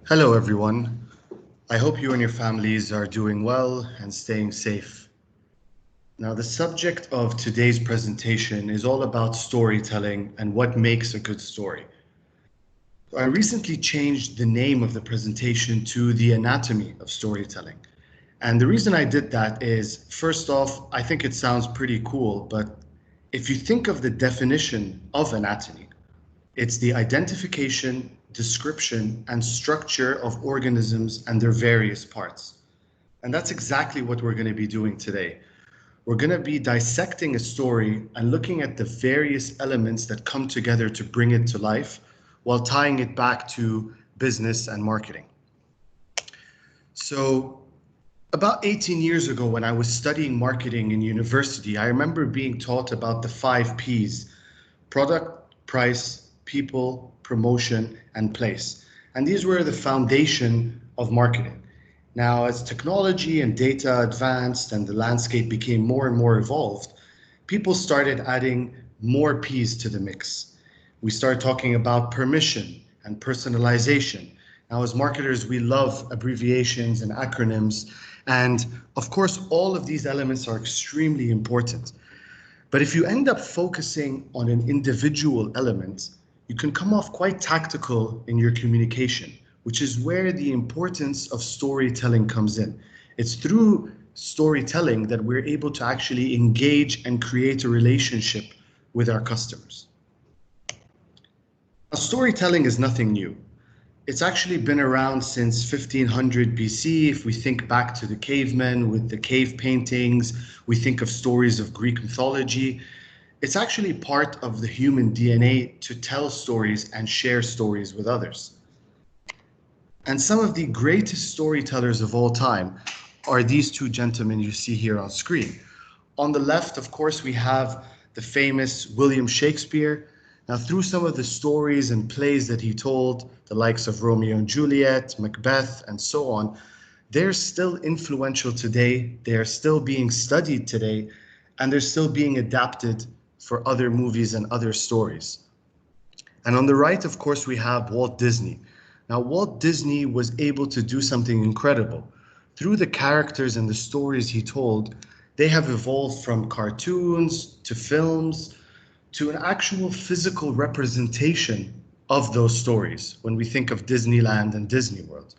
Hello, everyone. I hope you and your families are doing well and staying safe. Now, the subject of today's presentation is all about storytelling and what makes a good story. I recently changed the name of the presentation to The Anatomy of Storytelling. And the reason I did that is, first off, I think it sounds pretty cool, but if you think of the definition of anatomy, it's the identification, description, and structure of organisms and their various parts. And that's exactly what we're going to be doing today. We're going to be dissecting a story and looking at the various elements that come together to bring it to life while tying it back to business and marketing. So, about 18 years ago, when I was studying marketing in university, I remember being taught about the 5 Ps: product, price, people, promotion, and place. And these were the foundation of marketing. Now, as technology and data advanced and the landscape became more and more evolved, people started adding more P's to the mix. We started talking about permission and personalization. Now, as marketers, we love abbreviations and acronyms. And of course, all of these elements are extremely important. But if you end up focusing on an individual element, you can come off quite tactical in your communication, which is where the importance of storytelling comes in. It's through storytelling that we're able to actually engage and create a relationship with our customers. Now, storytelling is nothing new. It's actually been around since 1500 BC. If we think back to the cavemen with the cave paintings, we think of stories of Greek mythology. It's actually part of the human DNA to tell stories and share stories with others. And some of the greatest storytellers of all time are these two gentlemen you see here on screen. On the left, of course, we have the famous William Shakespeare. Now, through some of the stories and plays that he told, the likes of Romeo and Juliet, Macbeth, and so on, they're still influential today. They are still being studied today, and they're still being adapted for other movies and other stories. And on the right, of course, we have Walt Disney. Now, Walt Disney was able to do something incredible. Through the characters and the stories he told, they have evolved from cartoons to films to an actual physical representation of those stories when we think of Disneyland and Disney World.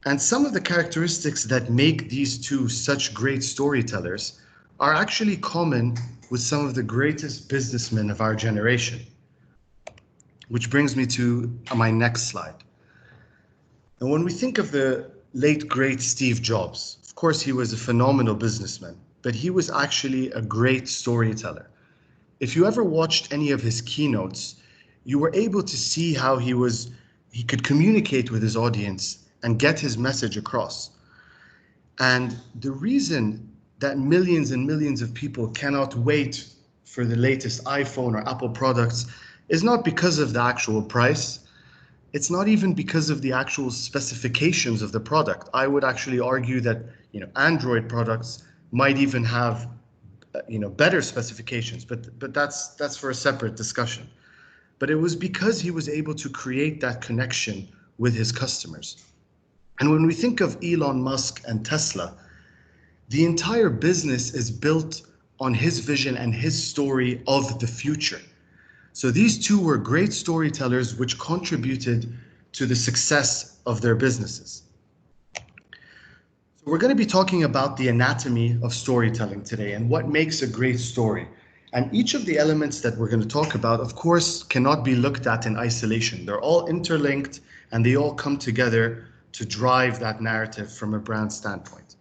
And some of the characteristics that make these two such great storytellers are actually common with some of the greatest businessmen of our generation. Which brings me to my next slide. And when we think of the late, great Steve Jobs, of course, he was a phenomenal businessman, but he was actually a great storyteller. If you ever watched any of his keynotes, you were able to see how he could communicate with his audience and get his message across. And the reason that millions and millions of people cannot wait for the latest iPhone or Apple products is not because of the actual price. It's not even because of the actual specifications of the product. I would actually argue that, Android products might even have, better specifications, but that's for a separate discussion. But it was because he was able to create that connection with his customers. And when we think of Elon Musk and Tesla, the entire business is built on his vision and his story of the future. So these two were great storytellers which contributed to the success of their businesses. So we're going to be talking about the anatomy of storytelling today and what makes a great story. And each of the elements that we're going to talk about, of course, cannot be looked at in isolation. They're all interlinked and they all come together to drive that narrative from a brand standpoint.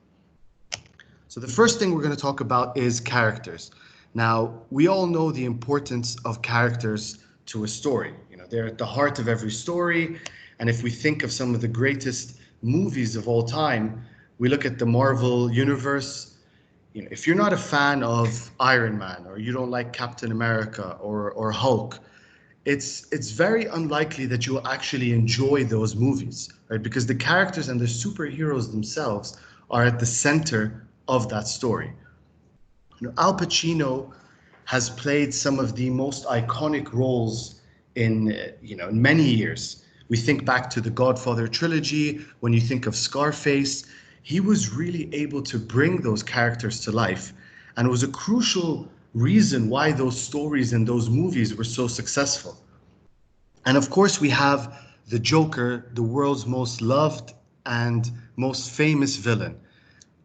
So the first thing we're going to talk about is characters. Now, we all know the importance of characters to a story. They're at the heart of every story. And if we think of some of the greatest movies of all time, we look at the Marvel universe. If you're not a fan of Iron Man or you don't like Captain America or Hulk, it's very unlikely that you will actually enjoy those movies, right? Because the characters and the superheroes themselves are at the center of that story. Al Pacino has played some of the most iconic roles in many years. We think back to the Godfather trilogy, when you think of Scarface, he was really able to bring those characters to life. And it was a crucial reason why those stories and those movies were so successful. And of course, we have the Joker, the world's most loved and most famous villain.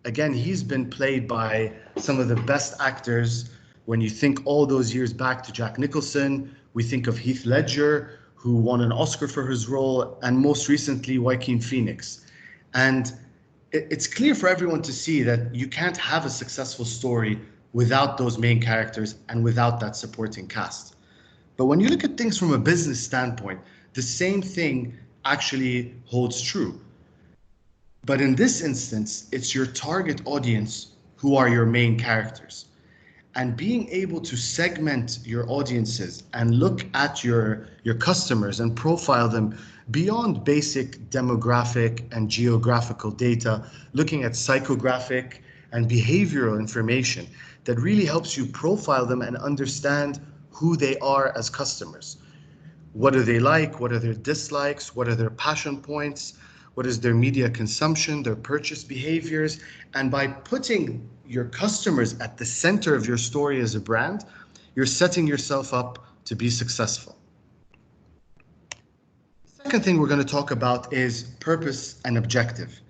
Again, he's been played by some of the best actors. When you think all those years back to Jack Nicholson, we think of Heath Ledger, who won an Oscar for his role, and most recently, Joaquin Phoenix. And it's clear for everyone to see that you can't have a successful story without those main characters and without that supporting cast. But when you look at things from a business standpoint, the same thing actually holds true. But in this instance, it's your target audience who are your main characters. And being able to segment your audiences and look at your customers and profile them beyond basic demographic and geographical data, looking at psychographic and behavioral information that really helps you profile them and understand who they are as customers. What do they like? What are their dislikes? What are their passion points? What is their media consumption, their purchase behaviors? And by putting your customers at the center of your story as a brand, you're setting yourself up to be successful. The second thing we're going to talk about is purpose and objective.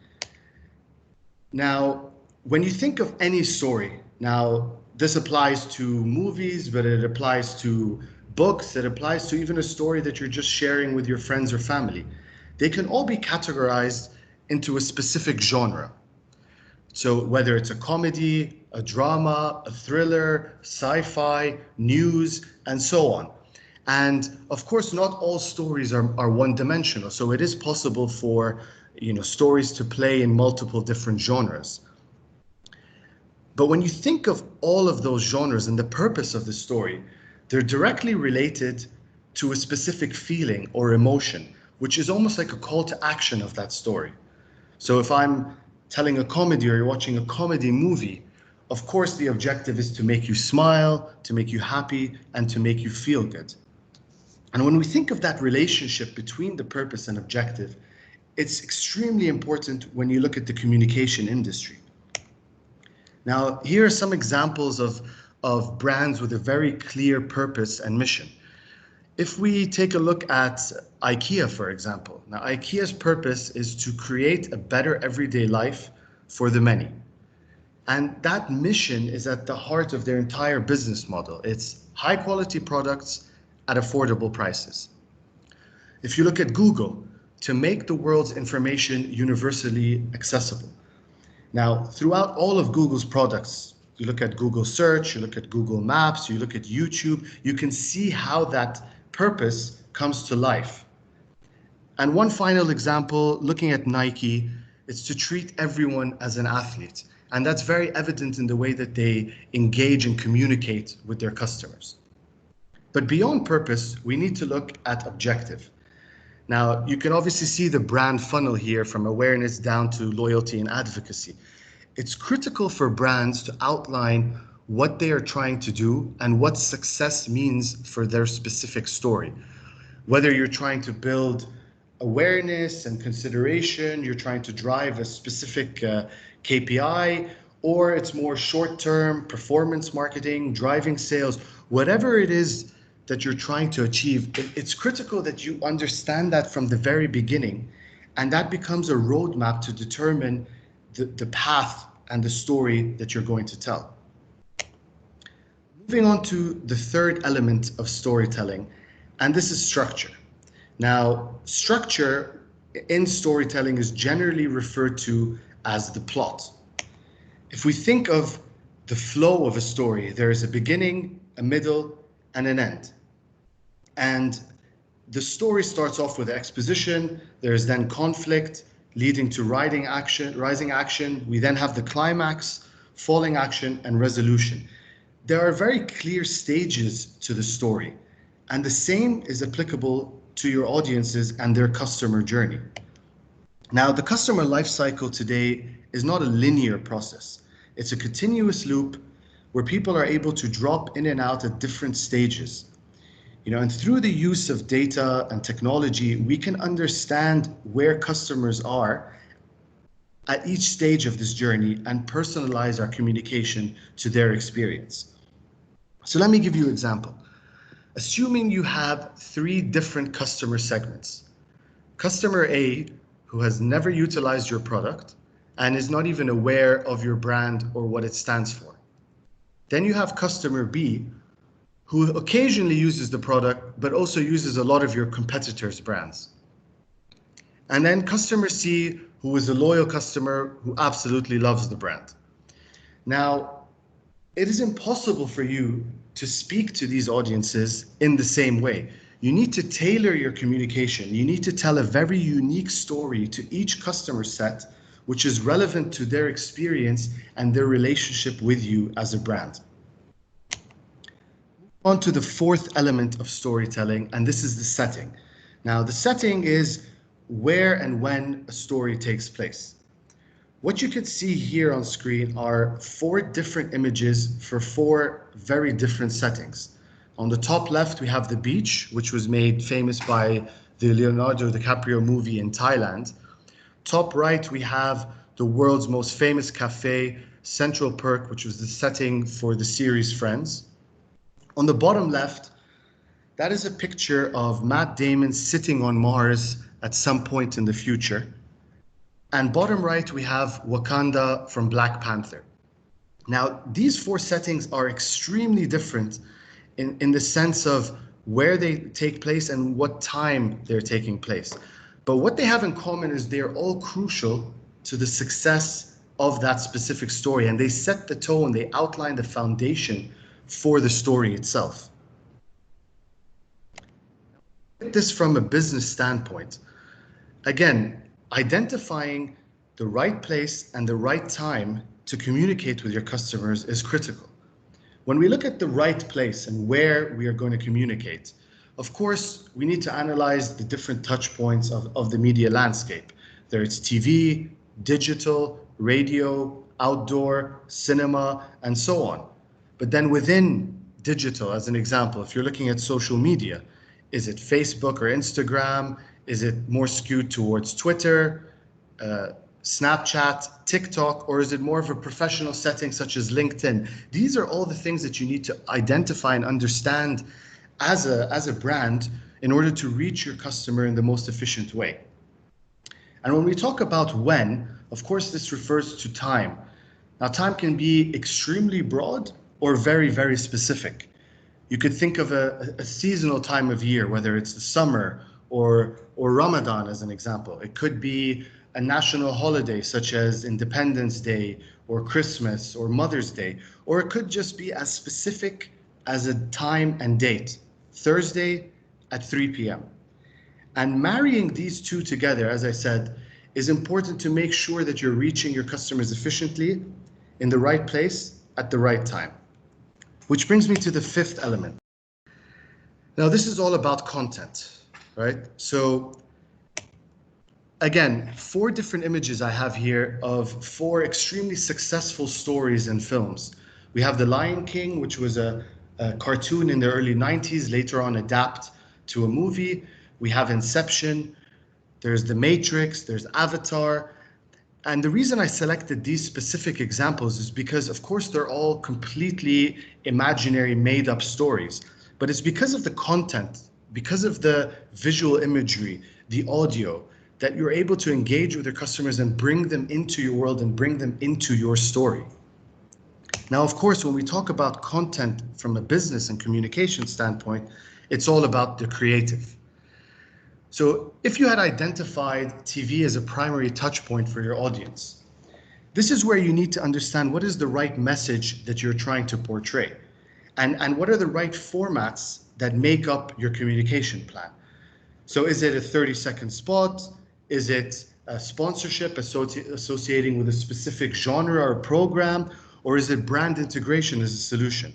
Now, when you think of any story, now this applies to movies, but it applies to books, it applies to even a story that you're just sharing with your friends or family. They can all be categorized into a specific genre. So whether it's a comedy, a drama, a thriller, sci-fi, news, and so on. And of course, not all stories are one-dimensional. So it is possible for stories to play in multiple different genres. But when you think of all of those genres and the purpose of the story, they're directly related to a specific feeling or emotion, which is almost like a call to action of that story. So if I'm telling a comedy or you're watching a comedy movie, of course the objective is to make you smile, to make you happy, and to make you feel good. And when we think of that relationship between the purpose and objective, it's extremely important when you look at the communication industry. Now, here are some examples of brands with a very clear purpose and mission. If we take a look at IKEA, for example, now IKEA's purpose is to create a better everyday life for the many. And that mission is at the heart of their entire business model. It's high quality products at affordable prices. If you look at Google, to make the world's information universally accessible. Now, throughout all of Google's products, you look at Google Search, you look at Google Maps, you look at YouTube, you can see how that purpose comes to life. And one final example, looking at Nike, it's to treat everyone as an athlete. And that's very evident in the way that they engage and communicate with their customers. But beyond purpose, we need to look at objective. Now, you can obviously see the brand funnel here from awareness down to loyalty and advocacy. It's critical for brands to outline what they are trying to do and what success means for their specific story. Whether you're trying to build awareness and consideration, you're trying to drive a specific KPI, or it's more short-term performance marketing, driving sales, whatever it is that you're trying to achieve, it's critical that you understand that from the very beginning, and that becomes a roadmap to determine the path and the story that you're going to tell. Moving on to the third element of storytelling, and this is structure. Now, structure in storytelling is generally referred to as the plot. If we think of the flow of a story, there is a beginning, a middle, and an end. And the story starts off with exposition, there's then conflict, leading to rising action. We then have the climax, falling action, and resolution. There are very clear stages to the story, and the same is applicable to your audiences and their customer journey. Now, the customer lifecycle today is not a linear process. It's a continuous loop where people are able to drop in and out at different stages. And through the use of data and technology, we can understand where customers are at each stage of this journey and personalize our communication to their experience. So let me give you an example. Assuming you have 3 different customer segments. Customer A, who has never utilized your product and is not even aware of your brand or what it stands for. Then you have customer B, who occasionally uses the product, but also uses a lot of your competitors' brands. And then customer C, who is a loyal customer who absolutely loves the brand. Now, it is impossible for you to speak to these audiences in the same way. You need to tailor your communication. You need to tell a very unique story to each customer set, which is relevant to their experience and their relationship with you as a brand. On to the 4th element of storytelling, and this is the setting. Now, the setting is where and when a story takes place. What you can see here on screen are 4 different images for 4 very different settings. On the top left, we have the beach, which was made famous by the Leonardo DiCaprio movie in Thailand. Top right, we have the world's most famous cafe, Central Perk, which was the setting for the series Friends. On the bottom left, that is a picture of Matt Damon sitting on Mars at some point in the future. And bottom right, we have Wakanda from Black Panther. Now, these 4 settings are extremely different in the sense of where they take place and what time they're taking place. But what they have in common is they're all crucial to the success of that specific story, and they set the tone, they outline the foundation for the story itself. This from a business standpoint, again, identifying the right place and the right time to communicate with your customers is critical. When we look at the right place and where we are going to communicate, of course, we need to analyze the different touch points of the media landscape. Whether it's TV, digital, radio, outdoor, cinema, and so on. But then within digital, as an example, if you're looking at social media, is it Facebook or Instagram? Is it more skewed towards Twitter, Snapchat, TikTok, or is it more of a professional setting such as LinkedIn? These are all the things that you need to identify and understand as a brand in order to reach your customer in the most efficient way. And when we talk about when, of course, this refers to time. Now, time can be extremely broad or very, very specific. You could think of a seasonal time of year, whether it's the summer or Ramadan as an example. It could be a national holiday such as Independence Day or Christmas or Mother's Day, or it could just be as specific as a time and date, Thursday at 3 p.m. And marrying these two together, as I said, is important to make sure that you're reaching your customers efficiently in the right place at the right time. Which brings me to the 5th element. Now, this is all about content, right? So again, 4 different images I have here of 4 extremely successful stories and films. We have The Lion King, which was a cartoon in the early 90s, later on adapt to a movie. We have Inception, there's The Matrix, there's Avatar. And the reason I selected these specific examples is because, of course, they're all completely imaginary, made-up stories. But it's because of the content, because of the visual imagery, the audio, that you're able to engage with your customers and bring them into your world and bring them into your story. Now, of course, when we talk about content from a business and communication standpoint, it's all about the creative. So if you had identified TV as a primary touch point for your audience, this is where you need to understand what is the right message that you're trying to portray, and what are the right formats that make up your communication plan. So is it a 30-second spot? Is it a sponsorship associating with a specific genre or program? Or is it brand integration as a solution?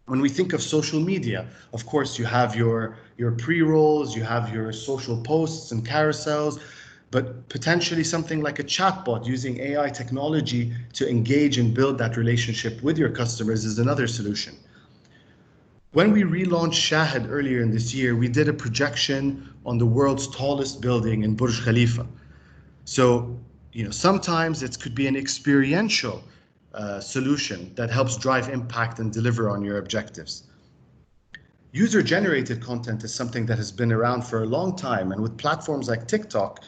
When we think of social media, of course, you have your pre-rolls, you have your social posts and carousels, but potentially something like a chatbot using AI technology to engage and build that relationship with your customers is another solution. When we relaunched Shahid earlier in this year, we did a projection on the world's tallest building in Burj Khalifa. So, sometimes it could be an experiential solution that helps drive impact and deliver on your objectives. User-generated content is something that has been around for a long time, and with platforms like TikTok,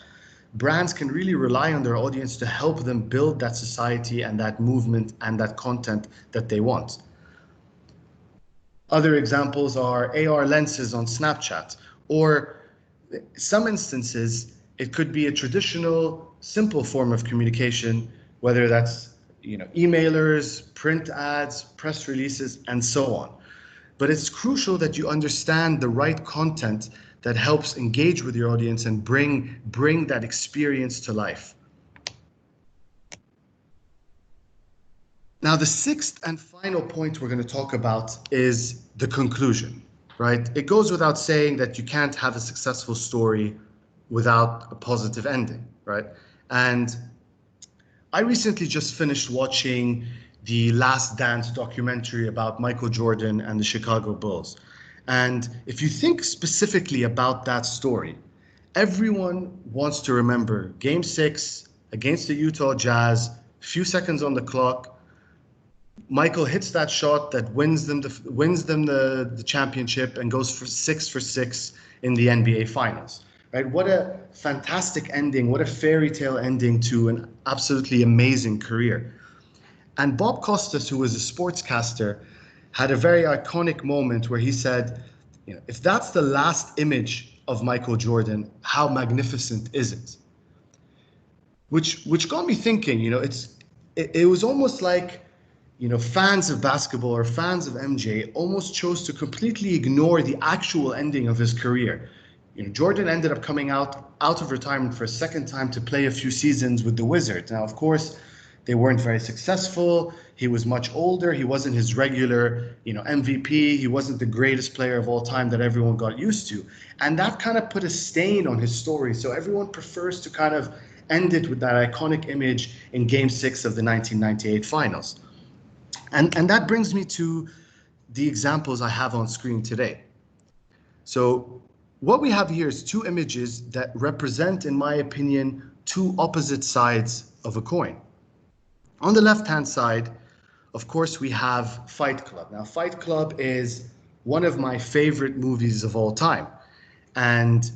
brands can really rely on their audience to help them build that society and that movement and that content that they want. Other examples are AR lenses on Snapchat, or some instances, it could be a traditional, simple form of communication, whether that's emailers, print ads, press releases, and so on. But it's crucial that you understand the right content that helps engage with your audience and bring that experience to life. Now, the sixth and final point we're going to talk about is the conclusion, right? It goes without saying that you can't have a successful story without a positive ending, right? And I recently just finished watching the Last Dance documentary about Michael Jordan and the Chicago Bulls. And if you think specifically about that story, everyone wants to remember Game 6 against the Utah Jazz, few seconds on the clock. Michael hits that shot that wins them the championship and goes for 6 in the NBA Finals. Right? What a fantastic ending! What a fairy tale ending to an absolutely amazing career. And Bob Costas, who was a sportscaster, had a very iconic moment where he said, if that's the last image of Michael Jordan, how magnificent is it? Which got me thinking. It was almost like fans of basketball or fans of MJ almost chose to completely ignore the actual ending of his career. Jordan ended up coming out of retirement for a second time to play a few seasons with the Wizards. Now, of course, they weren't very successful. He was much older. He wasn't his regular, MVP. He wasn't the greatest player of all time that everyone got used to. And that kind of put a stain on his story. So everyone prefers to kind of end it with that iconic image in Game 6 of the 1998 Finals. And that brings me to the examples I have on screen today. So what we have here is two images that represent, in my opinion, two opposite sides of a coin. On the left-hand side, of course, we have Fight Club. Now, Fight Club is one of my favorite movies of all time. And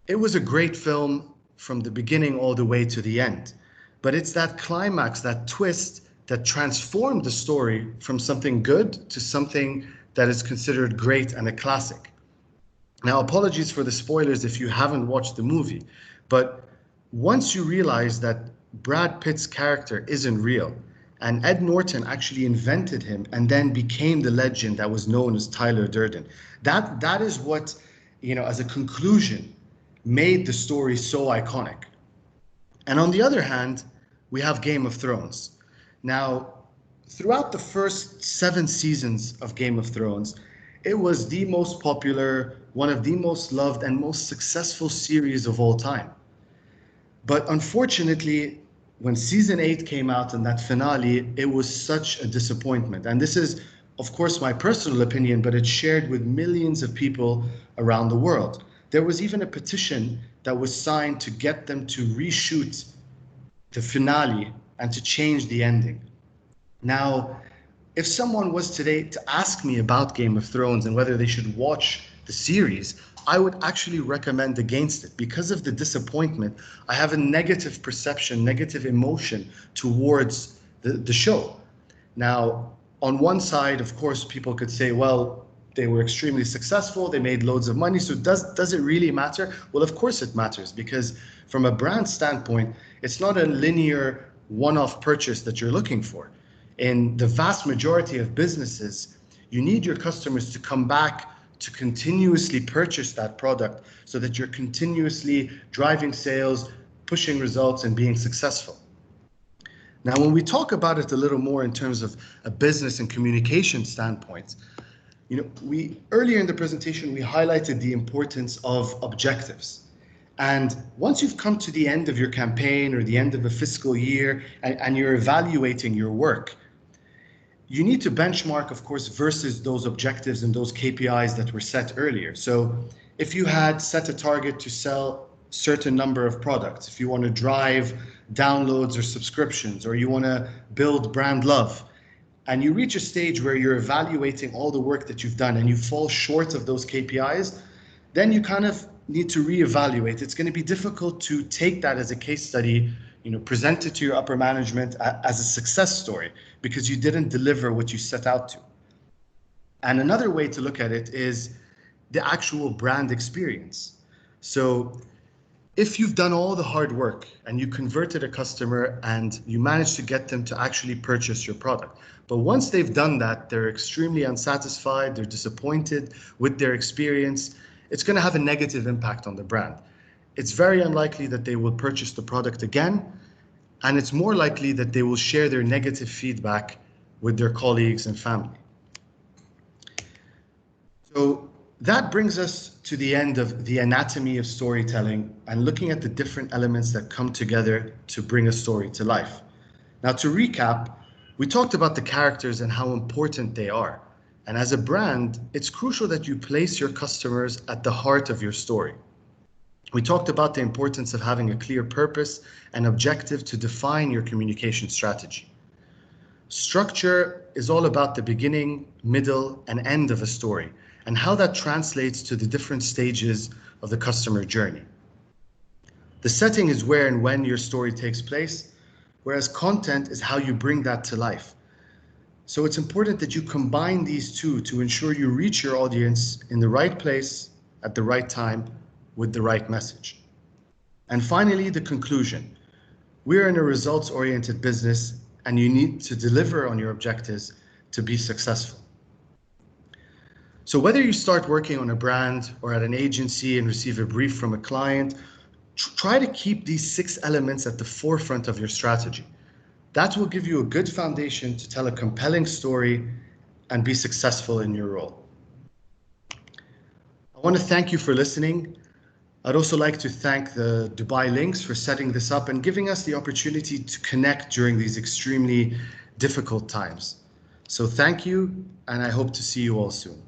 it was a great film from the beginning all the way to the end. But it's that climax, that twist, that transformed the story from something good to something that is considered great and a classic. Now, apologies for the spoilers if you haven't watched the movie, but once you realize that Brad Pitt's character isn't real, and Ed Norton actually invented him and then became the legend that was known as Tyler Durden, that is what, as a conclusion, made the story so iconic. And on the other hand, we have Game of Thrones. Now, throughout the first 7 seasons of Game of Thrones, it was the most popular, one of the most loved and most successful series of all time. But unfortunately, when season 8 came out and that finale, it was such a disappointment. And this is, of course, my personal opinion, but it's shared with millions of people around the world. There was even a petition that was signed to get them to reshoot the finale and to change the ending. Now, if someone was today to ask me about Game of Thrones and whether they should watch the series, I would actually recommend against it because of the disappointment. I have a negative perception, negative emotion towards the show. Now, on one side, of course, people could say, well, they were extremely successful, they made loads of money, so does it really matter? Well, of course it matters, because from a brand standpoint, it's not a linear one-off purchase that you're looking for. In the vast majority of businesses, you need your customers to come back to continuously purchase that product so that you're continuously driving sales, pushing results, and being successful. Now, when we talk about it a little more in terms of a business and communication standpoint, earlier in the presentation, we highlighted the importance of objectives. And once you've come to the end of your campaign or the end of a fiscal year and you're evaluating your work, you need to benchmark, of course, versus those objectives and those KPIs that were set earlier. So if you had set a target to sell certain number of products, if you want to drive downloads or subscriptions, or you want to build brand love, and you reach a stage where you're evaluating all the work that you've done and you fall short of those KPIs, then you kind of need to reevaluate. It's going to be difficult to take that as a case study, present it to your upper management as a success story, because you didn't deliver what you set out to. And another way to look at it is the actual brand experience. So if you've done all the hard work and you converted a customer and you managed to get them to actually purchase your product, but once they've done that, they're extremely unsatisfied, they're disappointed with their experience, it's going to have a negative impact on the brand. It's very unlikely that they will purchase the product again, and it's more likely that they will share their negative feedback with their colleagues and family. So that brings us to the end of the anatomy of storytelling and looking at the different elements that come together to bring a story to life. Now, to recap, we talked about the characters and how important they are. And as a brand, it's crucial that you place your customers at the heart of your story. We talked about the importance of having a clear purpose and objective to define your communication strategy. Structure is all about the beginning, middle, and end of a story, and how that translates to the different stages of the customer journey. The setting is where and when your story takes place, whereas content is how you bring that to life. So it's important that you combine these two to ensure you reach your audience in the right place at the right time with the right message. And finally, the conclusion. We're in a results-oriented business, and you need to deliver on your objectives to be successful. So whether you start working on a brand or at an agency and receive a brief from a client, try to keep these 6 elements at the forefront of your strategy. That will give you a good foundation to tell a compelling story and be successful in your role. I want to thank you for listening. I'd also like to thank the Dubai Links for setting this up and giving us the opportunity to connect during these extremely difficult times. So thank you, and I hope to see you all soon.